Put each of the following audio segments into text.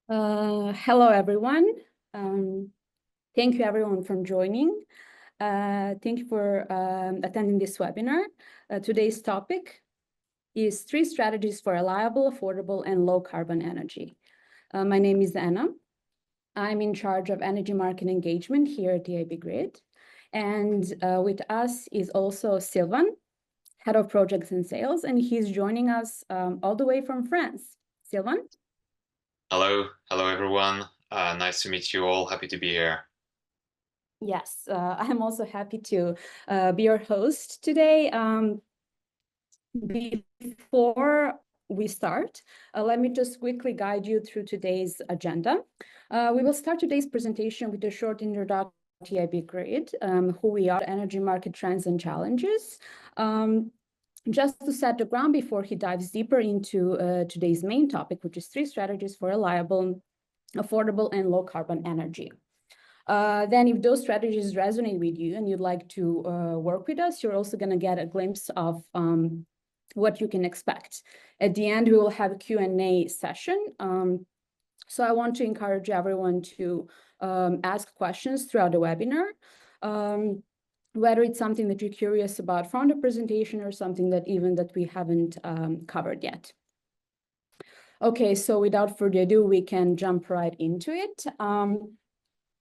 Hello, everyone. Thank you, everyone, for joining. Thank you for attending this webinar. Today's topic is 3 strategies for reliable, affordable, and low-carbon energy. My name is Anna. I'm in charge of energy market engagement here at EIP Grid. And with us is also Sylvain, head of projects and sales, and he's joining us all the way from France. Sylvain? Hello, everyone. Nice to meet you all. Happy to be here. Yes, I'm also happy to be your host today. Before we start, let me just quickly guide you through today's agenda. We will start today's presentation with a short introduction to EIP Grid, who we are, energy market trends and challenges. Just to set the ground before he dives deeper into today's main topic, which is 3 strategies for reliable, affordable, and low-carbon energy. Then if those strategies resonate with you and you'd like to work with us, you're also going to get a glimpse of what you can expect. At the end, we will have a Q&A session. So I want to encourage everyone to ask questions throughout the webinar, whether it's something that you're curious about from the presentation or something that we haven't covered yet. Okay, so without further ado, we can jump right into it.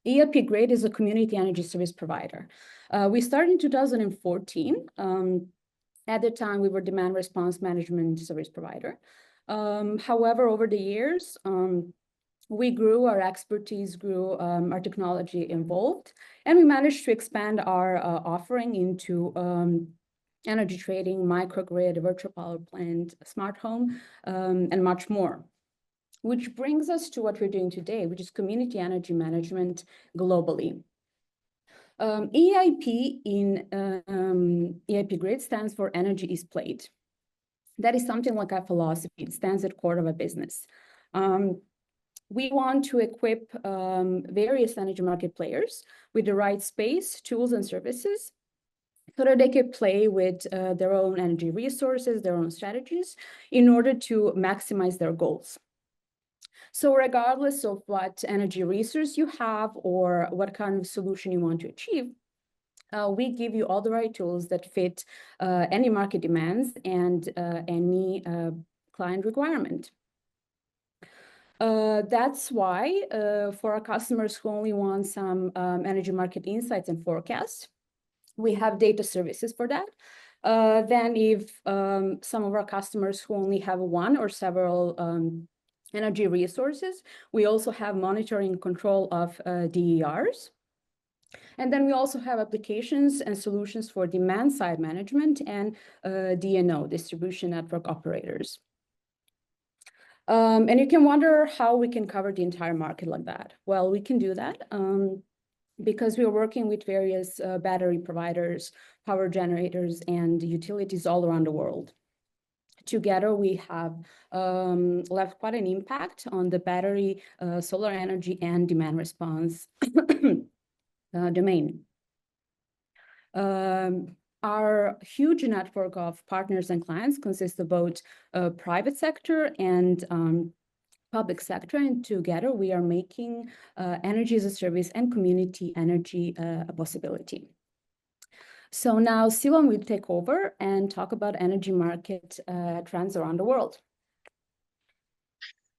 EIP Grid is a community energy service provider. We started in 2014. At the time, we were demand response management service provider. However, over the years, we grew, our expertise grew, our technology evolved, and we managed to expand our offering into energy trading, microgrid, virtual power plant, smart home, and much more. Which brings us to what we're doing today, which is community energy management globally. EIP in EIP Grid stands for Energy is Played. That is something like our philosophy. It stands at the core of our business. We want to equip various energy market players with the right space, tools, and services so that they can play with their own energy resources, their own strategies, in order to maximize their goals. So regardless of what energy resource you have or what kind of solution you want to achieve, we give you all the right tools that fit any market demands and any client requirement. That's why for our customers who only want some energy market insights and forecasts, we have data services for that. Then if some of our customers who only have one or several energy resources, we also have monitoring control of DERs. And then we also have applications and solutions for demand side management and DNO, distribution network operators. And you can wonder how we can cover the entire market like that. Well, we can do that because we are working with various battery providers, power generators, and utilities all around the world. Together, we have left quite an impact on the battery, solar energy, and demand response domain. Our huge network of partners and clients consists of both private sector and public sector, and together we are making energy as a service and community energy a possibility. So now Sylvain will take over and talk about energy market trends around the world.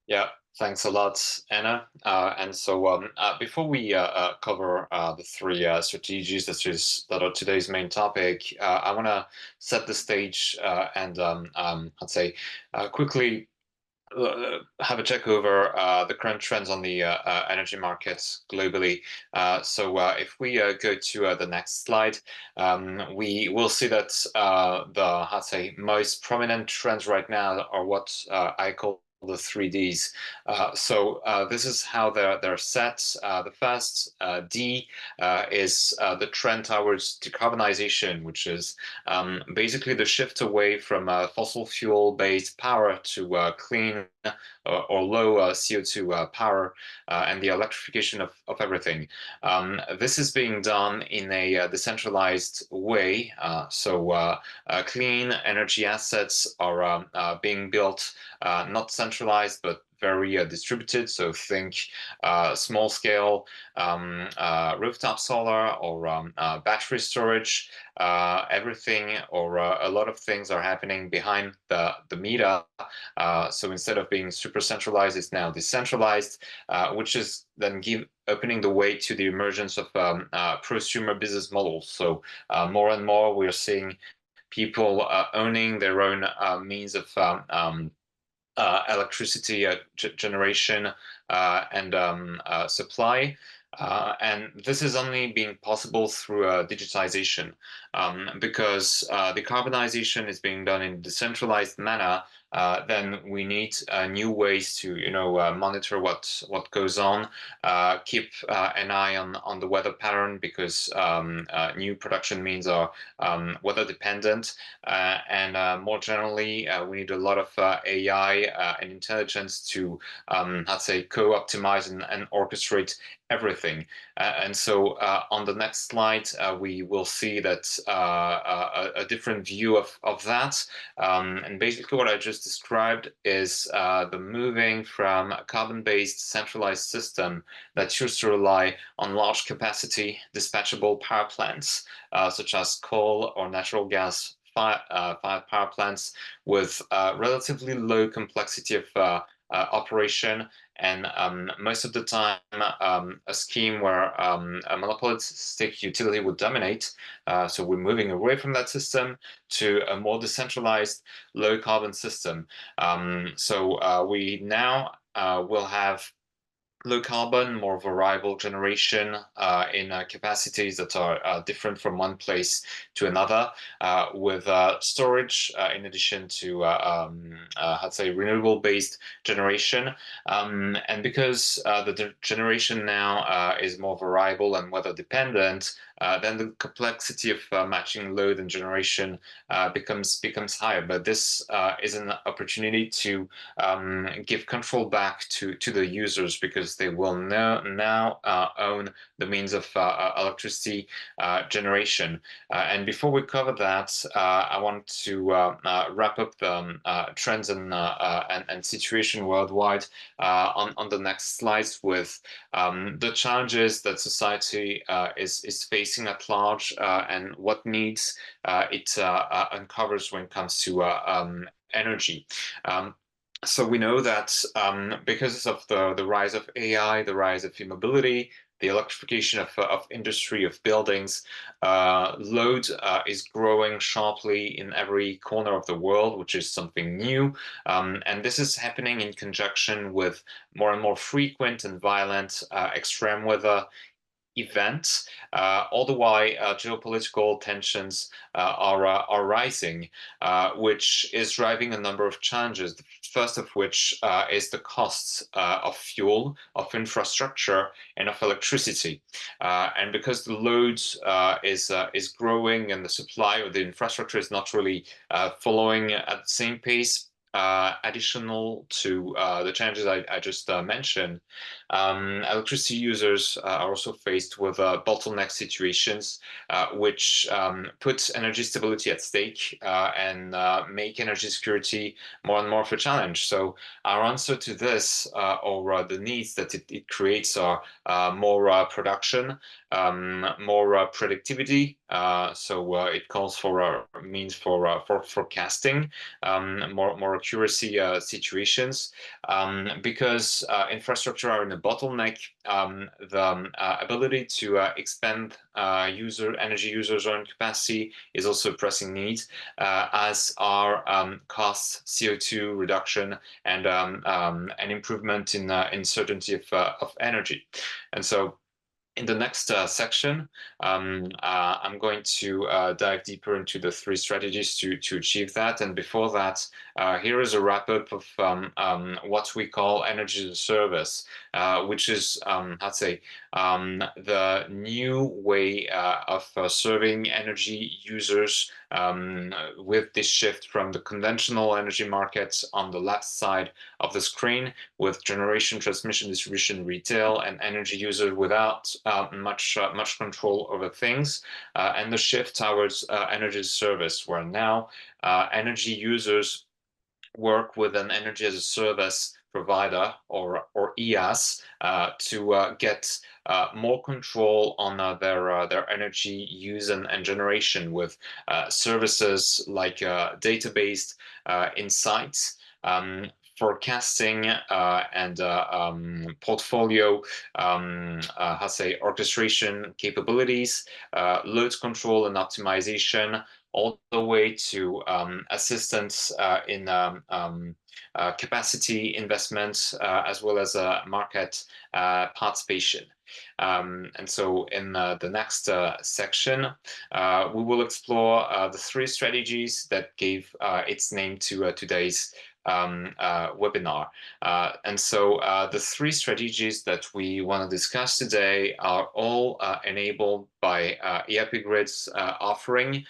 Yeah, thanks a lot, Anna. And so before we cover the 3 strategies that are today's main topic, I want to set the stage and I'd say quickly have a check over the current trends on the energy markets globally. So if we go to the next slide, we will see that I'd say, most prominent trends right now are what I call the 3Ds. So this is how they're set. The first D is the trend towards decarbonization, which is basically the shift away from fossil fuel-based power to clean or low CO2 power and the electrification of everything. This is being done in a decentralized way. So clean energy assets are being built not centralized, but very distributed. So think small scale rooftop solar or battery storage. Everything or a lot of things are happening behind the meter. So instead of being super centralized, it's now decentralized, which is then opening the way to the emergence of prosumer business models. So more and more we're seeing people owning their own means of electricity generation and supply. And this is only being possible through digitization, because decarbonization is being done in a decentralized manner. Then we need new ways to, monitor what goes on, keep an eye on the weather pattern, because new production means are weather dependent, and more generally, we need a lot of AI and intelligence to, let's say, co-optimize and orchestrate everything. And so on the next slide, we will see that a different view of that. And basically what I just described is the moving from a carbon-based centralized system that used to rely on large capacity dispatchable power plants, such as coal or natural gas fired power plants, with relatively low complexity of operation, and most of the time a scheme where a monopolistic utility would dominate. So we're moving away from that system to a more decentralized, low carbon system. So we now will have low carbon, more variable generation in capacities that are different from one place to another, with storage in addition to, I'd say, renewable-based generation. And because the generation now is more variable and weather dependent, then the complexity of matching load and generation becomes higher. But this is an opportunity to give control back to the users, because they will now own the means of electricity generation. And before we cover that, I want to wrap up the trends and situation worldwide on the next slides with the challenges that society is facing at large, and what needs it uncovers when it comes to energy. So we know that because of the rise of AI, the rise of e-mobility, the electrification of industry, of buildings, load is growing sharply in every corner of the world, which is something new. And this is happening in conjunction with more and more frequent and violent extreme weather events. All the while, geopolitical tensions are rising, which is driving a number of challenges. The first of which is the costs of fuel, of infrastructure, and of electricity. And because the load is growing and the supply of the infrastructure is not really following at the same pace, additional to the challenges I just mentioned, electricity users are also faced with bottleneck situations, which put energy stability at stake and make energy security more and more of a challenge. So our answer to this, or the needs that it creates, are more production, more productivity. So it calls for means for forecasting, more accuracy situations, because infrastructure are in a bottleneck. The ability to expand energy users' own capacity is also a pressing need, as are costs, CO2 reduction, and an improvement in certainty of energy. And so in the next section, I'm going to dive deeper into the three strategies to achieve that. And before that, here is a wrap-up of what we call energy as a service, which is, I'd say, the new way of serving energy users, with this shift from the conventional energy markets on the left side of the screen, with generation, transmission, distribution, retail, and energy users without much control over things, and the shift towards energy as a service, where now energy users work with an energy as a service provider or EAS to get more control on their energy use and generation with services like database insights, forecasting and portfolio, orchestration capabilities, load control and optimization, all the way to assistance in capacity investment, as well as market participation. And so in the next section, we will explore the three strategies that gave its name to today's webinar. And so the three strategies that we want to discuss today are all enabled by EIP Grid's offering,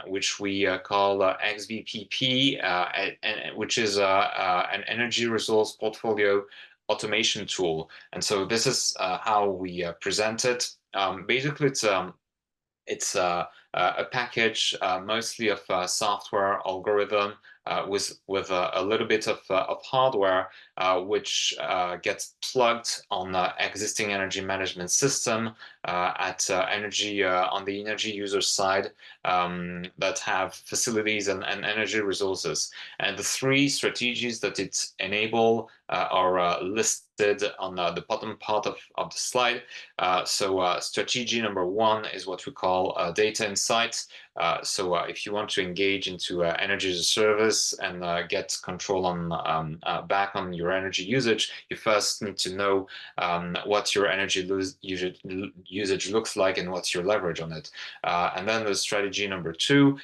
which we call XVPP, and which is an energy resource portfolio automation tool. And so this is how we present it. Basically, it's a package mostly of software algorithm with a little bit of hardware, which gets plugged on the existing energy management system at energy on the energy user side that have facilities and energy resources. And the three strategies that it enable are listed on the bottom part of the slide. So strategy number one is what we call data insights. So if you want to engage into energy as a service and get control on back on your energy usage, you first need to know what your energy usage looks like and what's your leverage on it. And then the strategy number two,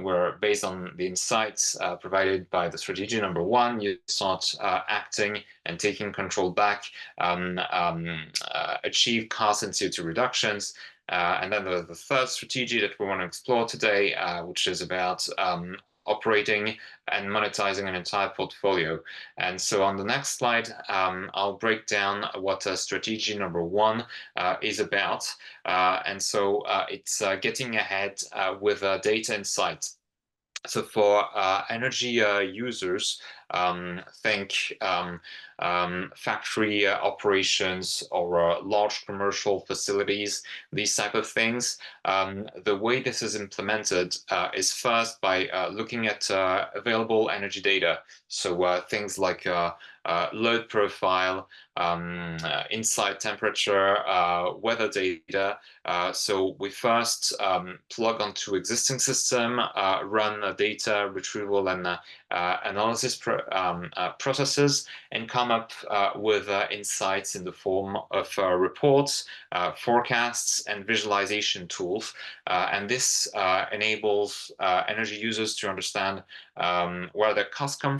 where based on the insights provided by the strategy number one, you start acting and taking control back, achieve cost and CO2 reductions. And then the third strategy that we want to explore today, which is about operating and monetizing an entire portfolio. And so on the next slide, I'll break down what strategy number one is about. And so it's getting ahead with data insights. So for energy users, think factory operations or large commercial facilities, these type of things. The way this is implemented is first by looking at available energy data. So things like load profile, inside temperature, weather data. So we first plug onto existing system, run data retrieval and analysis processes, and come up with insights in the form of reports, forecasts, and visualization tools. And this enables energy users to understand where their costs come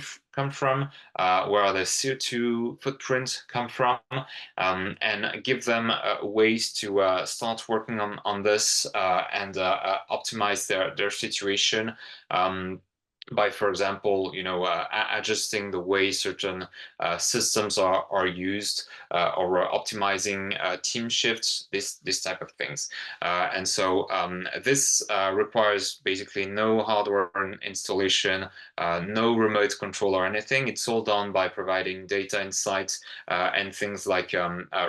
from, where their CO2 footprint come from, and give them ways to start working on this and optimize their situation. By, for example, adjusting the way certain systems are used, or optimizing team shifts, this type of things. And so this requires basically no hardware installation, no remote control or anything. It's all done by providing data insights and things like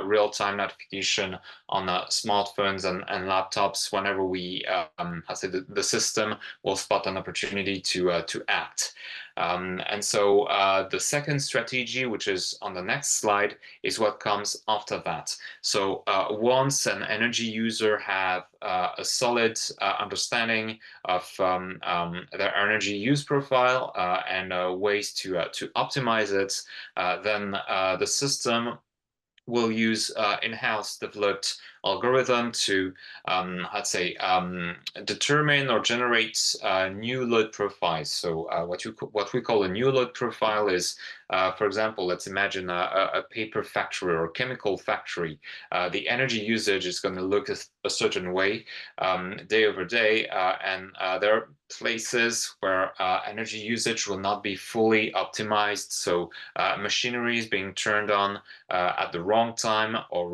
real-time notification on smartphones and laptops whenever we the system will spot an opportunity to act. And so the second strategy, which is on the next slide, is what comes after that. So once an energy user have a solid understanding of their energy use profile and ways to optimize it, then the system will use in-house developed algorithm to, determine or generate new load profiles. So what we call a new load profile is, for example, let's imagine a paper factory or a chemical factory. The energy usage is going to look a certain way day over day, and there are places where energy usage will not be fully optimized. So machinery is being turned on at the wrong time, or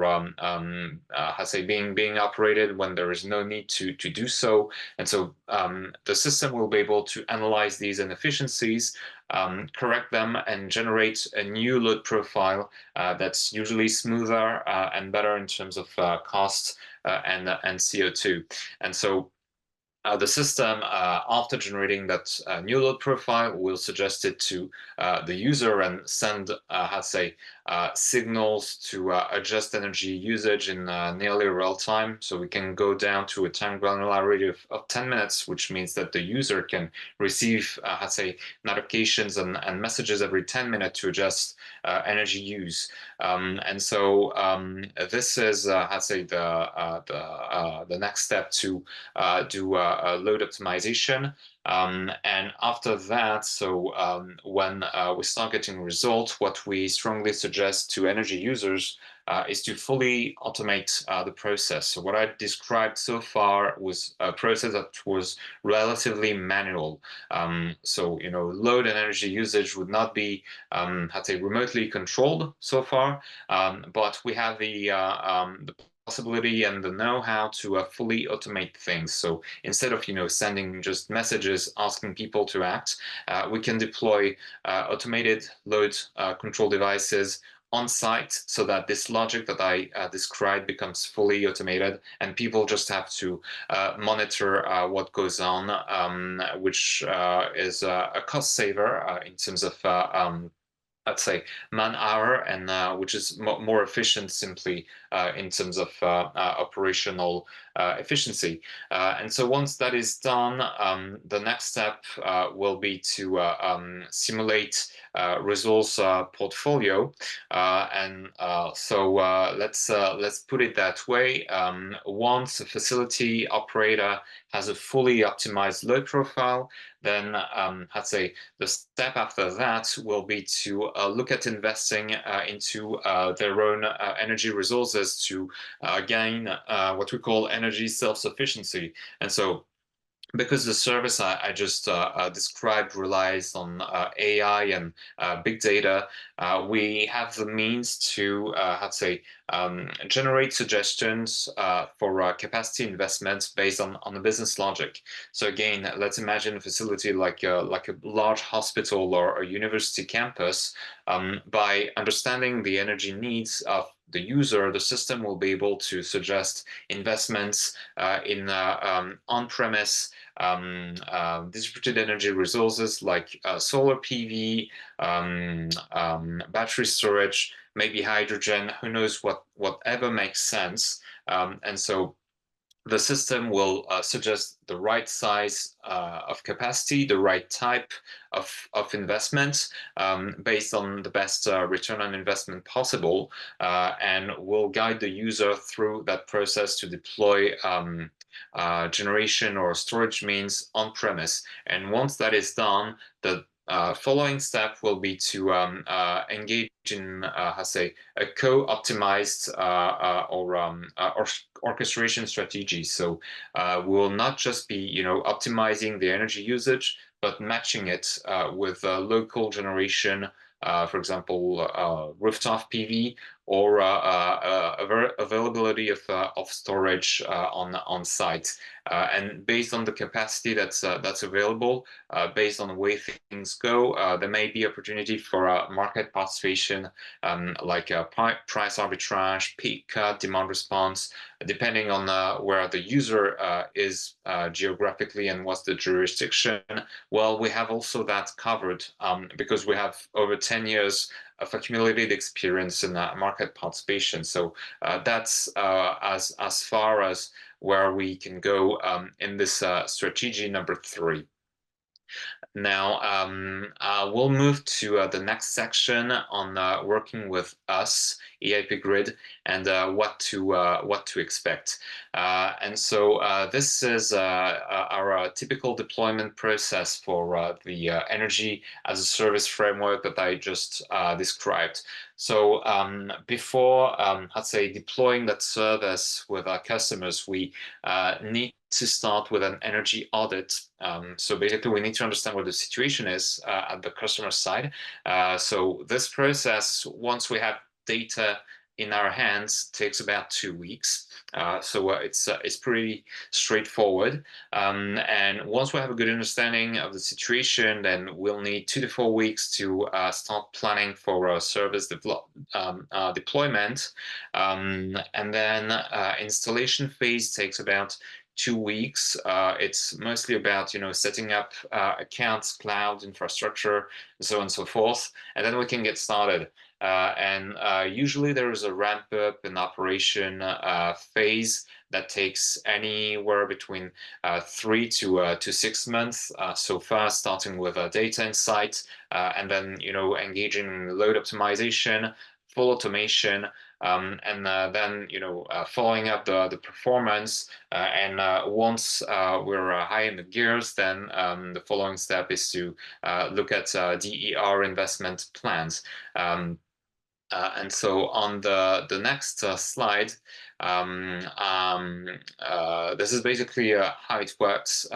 being operated when there is no need to do so. And so the system will be able to analyze these inefficiencies correct them, and generate a new load profile that's usually smoother and better in terms of cost and CO2. And so the system, after generating that new load profile, will suggest it to the user and send, signals to adjust energy usage in nearly real time. So we can go down to a time granularity of 10 minutes, which means that the user can receive, notifications and messages every 10 minutes to adjust energy use. And so this is, the next step to do load optimization. And after that, when we start getting results, what we strongly suggest to energy users is to fully automate the process. So what I described so far was a process that was relatively manual. So, load and energy usage would not be, remotely controlled so far, but we have the possibility and the know-how to fully automate things. So instead of sending just messages asking people to act, we can deploy automated load control devices on site, so that this logic that I described becomes fully automated, and people just have to monitor what goes on, which is a cost saver in terms of man hour, and which is more efficient simply in terms of operational efficiency. And so once that is done, the next step will be to simulate resource portfolio. Let's put it that way. Once a facility operator has a fully optimized load profile, then the step after that will be to look at investing into their own energy resources to gain what we call energy self-sufficiency. And so, because the service I just described relies on AI and big data, we have the means to, generate suggestions for capacity investments based on the business logic. So again, let's imagine a facility like a large hospital or a university campus. By understanding the energy needs of the user, the system will be able to suggest investments in on-premise distributed energy resources like solar PV, battery storage, maybe hydrogen, who knows whatever makes sense. And so the system will suggest the right size of capacity, the right type of investment based on the best return on investment possible, and will guide the user through that process to deploy generation or storage means on premise. And once that is done, the following step will be to engage in, a co-optimized or orchestration strategy. So we will not just be, optimizing the energy usage, but matching it with local generation, for example, rooftop PV, or availability of storage on site. And based on the capacity that's available, based on the way things go, there may be opportunity for market participation, like price arbitrage, peak demand response, depending on where the user is geographically and what's the jurisdiction. Well, we have also that covered because we have over 10 years of accumulated experience in market participation. So that's as far as where we can go in this strategy number 3. Now, we'll move to the next section on working with us, EIP Grid, and what to expect. And so this is our typical deployment process for the energy as a service framework that I just described. So before, deploying that service with our customers, we need to start with an energy audit. So basically, we need to understand what the situation is at the customer side. So this process, once we have data in our hands takes about 2 weeks. So it's pretty straightforward. And once we have a good understanding of the situation, then we'll need 2 to 4 weeks to start planning for a service deployment. And then installation phase takes about 2 weeks. It's mostly about setting up accounts, cloud infrastructure, and so on and so forth, and then we can get started. And usually there is a ramp up and operation phase that takes anywhere between 3 to 6 months so far, starting with data insight, and then engaging in load optimization, full automation, and then following up the performance. And once we're high in the gears, then the following step is to look at DER investment plans. And so on the next slide, this is basically how it works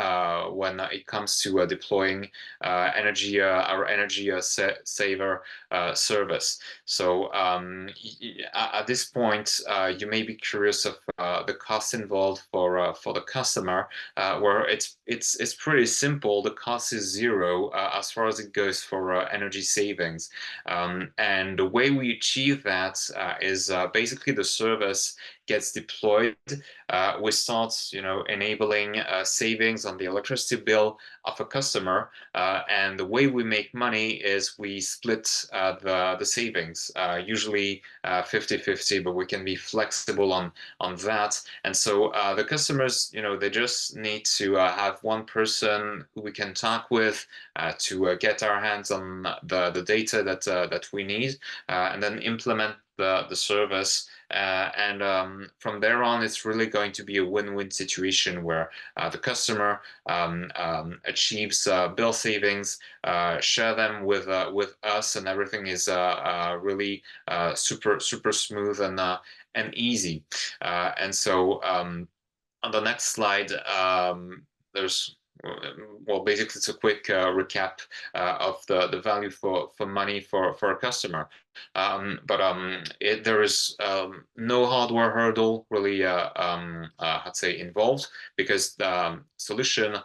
when it comes to deploying our energy saver service. So at this point, you may be curious of the cost involved for the customer, where it's pretty simple. The cost is zero as far as it goes for energy savings, and the way we achieve that is basically the service gets deployed. We start, enabling savings on the electricity bill of a customer, and the way we make money is we split the savings, usually 50-50, but we can be flexible on that. And so the customers, they just need to have one person who we can talk with to get our hands on the data that we need, and then implement the service. And from there on, it's really going to be a win-win situation where the customer achieves bill savings, share them with us, and everything is really super smooth and easy. And so on the next slide, there's basically it's a quick recap of the value for money for a customer. But there is no hardware hurdle really, I'd say, involved, because the solution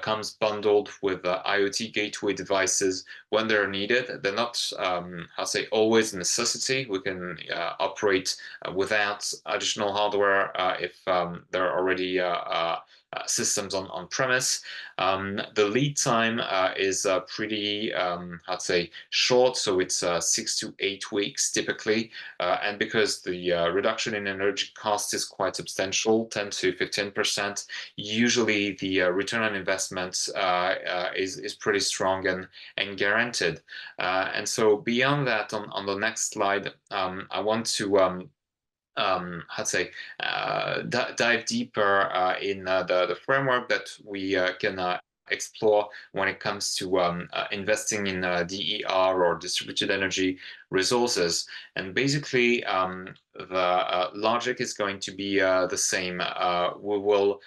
comes bundled with IoT gateway devices when they're needed. They're not, I'd say, always a necessity. We can operate without additional hardware if there are already systems on premise. The lead time is pretty, I'd say, short, so it's 6 to 8 weeks typically, and because the reduction in energy cost is quite substantial, 10 to 15%, usually the return on investment is pretty strong and guaranteed. And so beyond that, on the next slide, I want to I'd say dive deeper in the framework that we can explore when it comes to investing in DER, or distributed energy resources. And basically, the logic is going to be the same. We will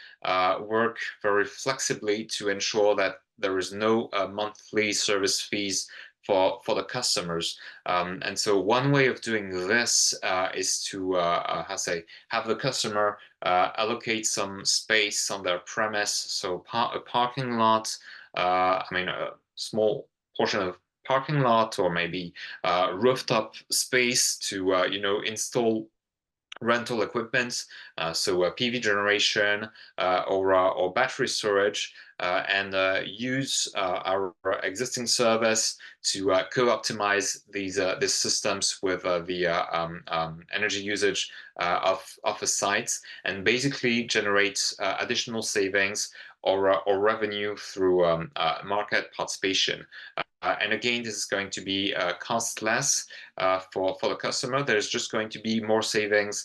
work very flexibly to ensure that there is no monthly service fees for the customers. And so one way of doing this is to have the customer allocate some space on their premise, so a parking lot, a small portion of parking lot, or maybe rooftop space to install rental equipment, so PV generation or battery storage, and use our existing service to co-optimize these systems with the energy usage of a site, and basically generate additional savings or revenue through market participation. And again, this is going to be costless for the customer. There's just going to be more savings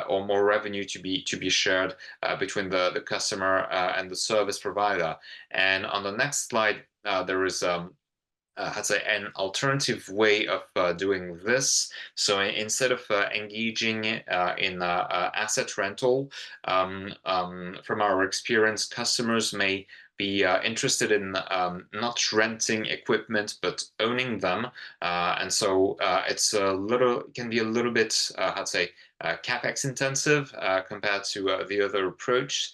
or more revenue to be shared between the customer and the service provider. And on the next slide, there is I'd say an alternative way of doing this. So instead of engaging in asset rental, from our experience, customers may be interested in not renting equipment but owning them, and so it's it can be a little bit, I'd say, capex intensive compared to the other approach.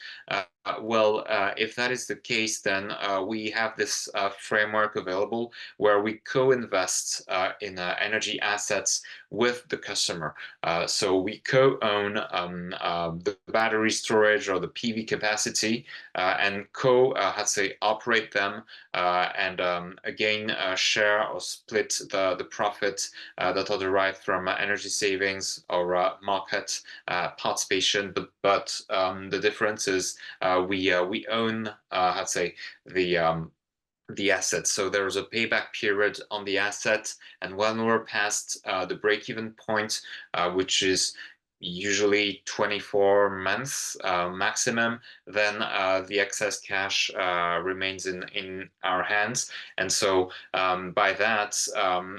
Well, if that is the case, then we have this framework available where we co-invest in energy assets with the customer. So we co-own the battery storage or the PV capacity, and let's say, operate them, and again share or split the profit that are derived from energy savings or market participation. But the difference is we own, let's say, the asset. So there's a payback period on the asset, and when we're past the break-even point, which is usually 24 months maximum, then the excess cash remains in our hands. And so by that,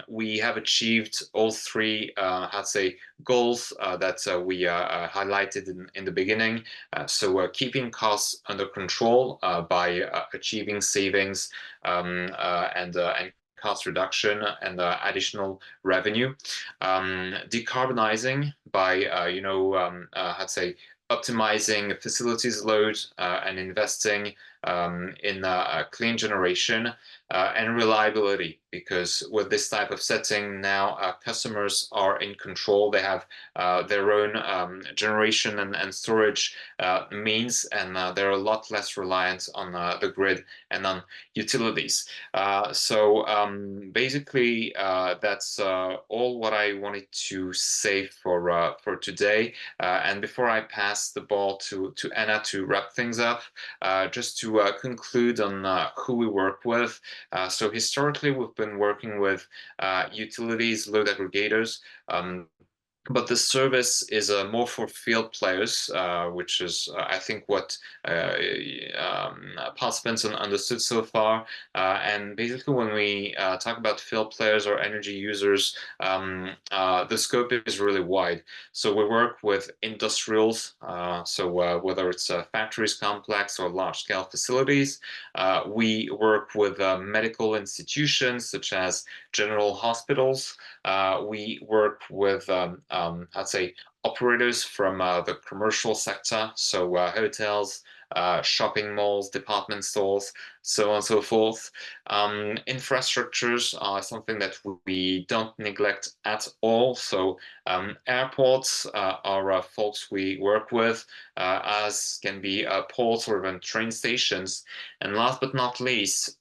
we have achieved all three, I'd say, goals that we highlighted in the beginning. So keeping costs under control by achieving savings and cost reduction and additional revenue, decarbonizing by I'd say, optimizing facilities load and investing in clean generation and reliability, because with this type of setting now, customers are in control. They have their own generation and storage means, and they're a lot less reliant on the grid and on utilities. So basically, that's all what I wanted to say for today. And before I pass the ball to Anna to wrap things up, just to conclude on who we work with. So historically, we've been working with utilities, load aggregators, but the service is more for field players, which is, I think, what participants understood so far. And basically, when we talk about field players or energy users, the scope is really wide. So we work with industrials, so whether it's factories, complex, or large-scale facilities. We work with medical institutions, such as general hospitals. We work with I'd say, operators from the commercial sector, so hotels, shopping malls, department stores, so on and so forth. Infrastructures are something that we don't neglect at all. So airports are folks we work with, as can be ports or even train stations. And last but not least,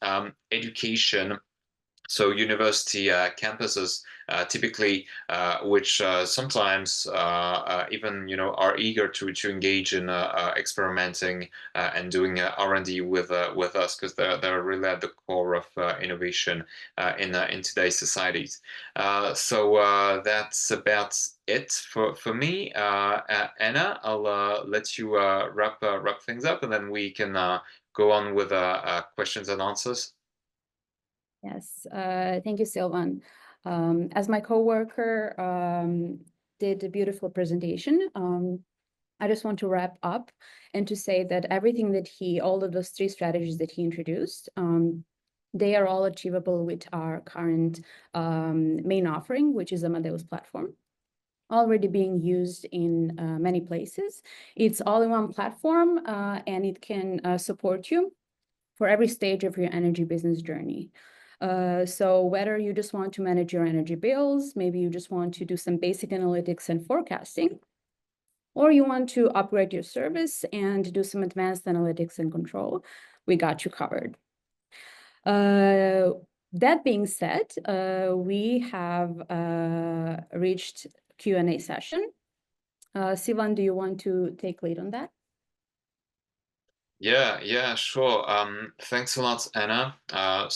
education. So university campuses, typically, which sometimes even are eager to engage in experimenting and doing R&D with us, because they're really at the core of innovation in today's societies. So that's about it for me. Anna, I'll let you wrap things up, and then we can go on with questions and answers. Yes, thank you, Sylvan. As my coworker did a beautiful presentation, I just want to wrap up and to say that everything that all of those three strategies that he introduced, they are all achievable with our current main offering, which is Amadeus platform, already being used in many places. It's all-in-one platform, and it can support you for every stage of your energy business journey. So whether you just want to manage your energy bills, maybe you just want to do some basic analytics and forecasting, or you want to upgrade your service and do some advanced analytics and control, we got you covered. That being said, we have reached Q&A session. Sylvan, do you want to take lead on that? Yeah, sure. Thanks a lot, Anna. I'm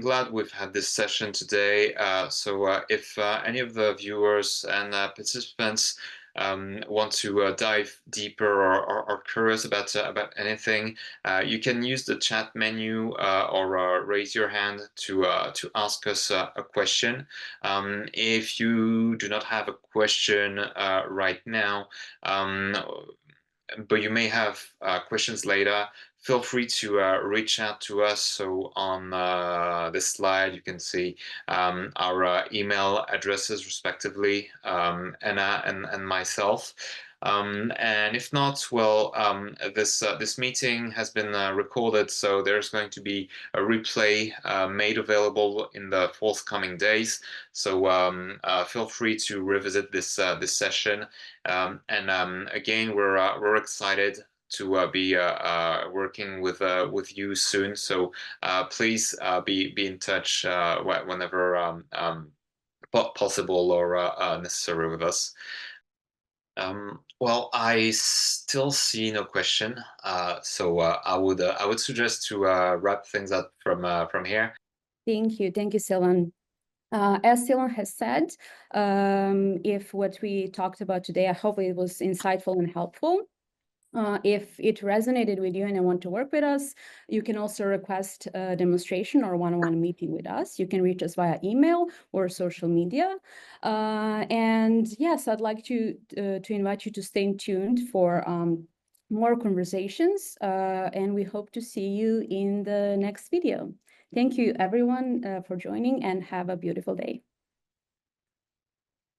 glad we've had this session today. If any of the viewers and participants want to dive deeper or are curious about anything, you can use the chat menu or raise your hand to ask us a question. If you do not have a question right now, but you may have questions later. Feel free to reach out to us. So on this slide, you can see our email addresses respectively, Anna and myself. And if not, well, this meeting has been recorded, so there's going to be a replay made available in the forthcoming days. So feel free to revisit this session. And again, we're excited to be working with you soon. So please be in touch whenever possible or necessary with us. Well, I still see no question, so I would suggest to wrap things up from here. Thank you, Silan. As Silan has said, if what we talked about today, I hope it was insightful and helpful. If it resonated with you and you want to work with us, you can also request a demonstration or one-on-one meeting with us. You can reach us via email or social media. And yes, I'd like to invite you to stay tuned for more conversations, and we hope to see you in the next video. Thank you, everyone, for joining, and have a beautiful day.